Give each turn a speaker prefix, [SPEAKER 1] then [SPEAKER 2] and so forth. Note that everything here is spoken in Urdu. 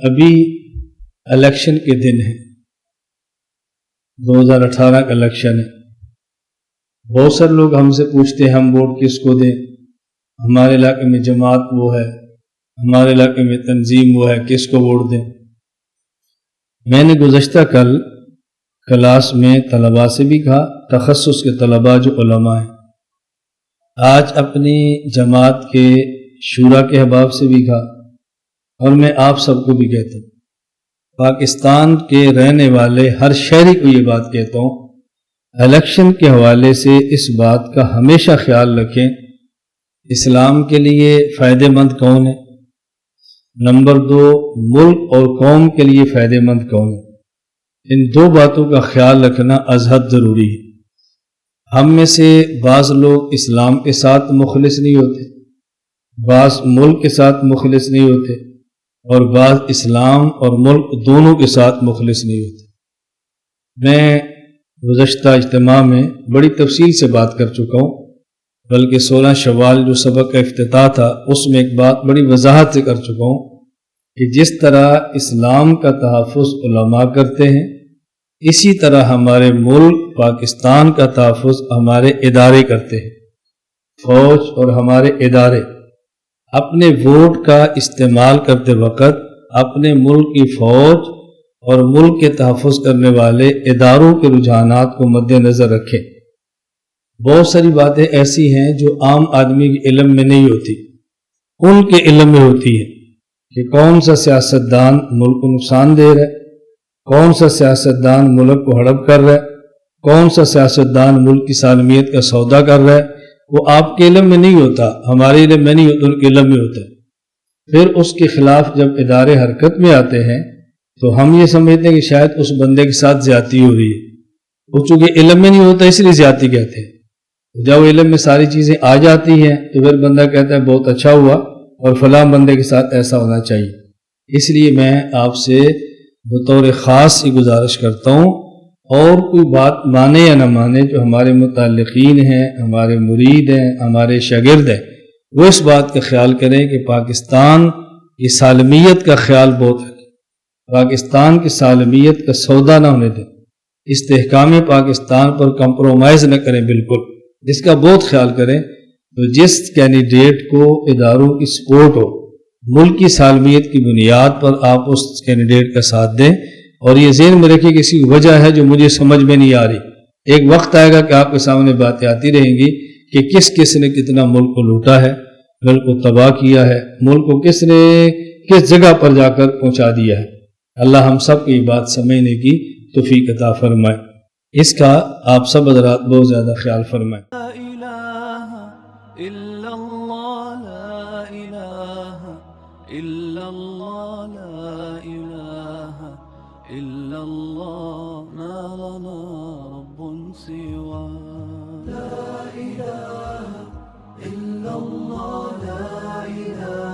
[SPEAKER 1] ابھی الیکشن کے دن ہے، 2018 کا الیکشن ہے۔ بہت سارے لوگ ہم سے پوچھتے ہیں ہم ووٹ کس کو دیں، ہمارے علاقے میں جماعت وہ ہے، ہمارے علاقے میں تنظیم وہ ہے، کس کو ووٹ دیں۔ میں نے گزشتہ کلاس میں طلباء سے بھی کہا، تخصص کے طلباء جو علماء ہیں، آج اپنی جماعت کے شورا کے احباب سے بھی کہا، اور میں آپ سب کو بھی کہتا ہوں، پاکستان کے رہنے والے ہر شہری کو یہ بات کہتا ہوں، الیکشن کے حوالے سے اس بات کا ہمیشہ خیال رکھیں، اسلام کے لیے فائدہ مند کون ہے، نمبر 2 ملک اور قوم کے لیے فائدہ مند کون ہے۔ ان دو باتوں کا خیال رکھنا ازحد ضروری ہے۔ ہم میں سے بعض لوگ اسلام کے ساتھ مخلص نہیں ہوتے، بعض ملک کے ساتھ مخلص نہیں ہوتے، اور بعض اسلام اور ملک دونوں کے ساتھ مخلص نہیں ہوتے۔ میں گزشتہ اجتماع میں بڑی تفصیل سے بات کر چکا ہوں، بلکہ 16 شوال جو سبق کا افتتاح تھا اس میں ایک بات بڑی وضاحت سے کر چکا ہوں کہ جس طرح اسلام کا تحفظ علماء کرتے ہیں، اسی طرح ہمارے ملک پاکستان کا تحفظ ہمارے ادارے کرتے ہیں۔ فوج اور ہمارے ادارے اپنے ووٹ کا استعمال کرتے وقت اپنے ملک کی فوج اور ملک کے تحفظ کرنے والے اداروں کے رجحانات کو مد نظر رکھیں۔ بہت ساری باتیں ایسی ہیں جو عام آدمی کے علم میں نہیں ہوتی، ان کے علم میں ہوتی ہے کہ کون سا سیاستدان ملک کو نقصان دے رہا ہے، کون سا سیاستدان ملک کو ہڑپ کر رہا ہے، کون سا سیاستدان ملک کی سالمیت کا سودا کر رہا ہے۔ وہ آپ کے علم میں نہیں ہوتا، ہمارے علم میں نہیں ہوتا، ان کے علم میں ہوتا ہے۔ پھر اس کے خلاف جب ادارے حرکت میں آتے ہیں تو ہم یہ سمجھتے ہیں کہ شاید اس بندے کے ساتھ زیادتی ہو رہی ہے، وہ چونکہ علم میں نہیں ہوتا اس لیے زیادتی کہتے ہیں۔ جب علم میں ساری چیزیں آ جاتی ہیں تو پھر بندہ کہتا ہے بہت اچھا ہوا اور فلاں بندے کے ساتھ ایسا ہونا چاہیے۔ اس لیے میں آپ سے بطور خاص یہ گزارش کرتا ہوں، اور کوئی بات مانے یا نہ مانے، جو ہمارے متعلقین ہیں، ہمارے مرید ہیں، ہمارے شاگرد ہیں، وہ اس بات کا خیال کریں کہ پاکستان کی سالمیت کا خیال بہت ہے، پاکستان کی سالمیت کا سودا نہ ہونے دیں، استحکام پاکستان پر کمپرومائز نہ کریں، بالکل جس کا بہت خیال کریں۔ تو جس کینڈیڈیٹ کو اداروں کی سپورٹ ہو، ملک کی سالمیت کی بنیاد پر آپ اس کینڈیڈیٹ کا ساتھ دیں، اور یہ ذہن میں رکھیں کہ کسی وجہ ہے جو مجھے سمجھ میں نہیں آ رہی، ایک وقت آئے گا کہ آپ کے سامنے باتیں آتی رہیں گی کہ کس نے کتنا ملک کو لوٹا ہے، ملک کو تباہ کیا ہے، ملک کو کس نے کس جگہ پر جا کر پہنچا دیا ہے۔ اللہ ہم سب کو یہ بات سمجھنے کی توفیق عطا فرمائے، اس کا آپ سب حضرات بہت زیادہ خیال فرمائیں۔
[SPEAKER 2] لا الہ الا اللہ، لا الہ الا اللہ، لا الہ الا اللہ، ما لنا رب سوا۔ لا الہ الا اللہ، لا الہ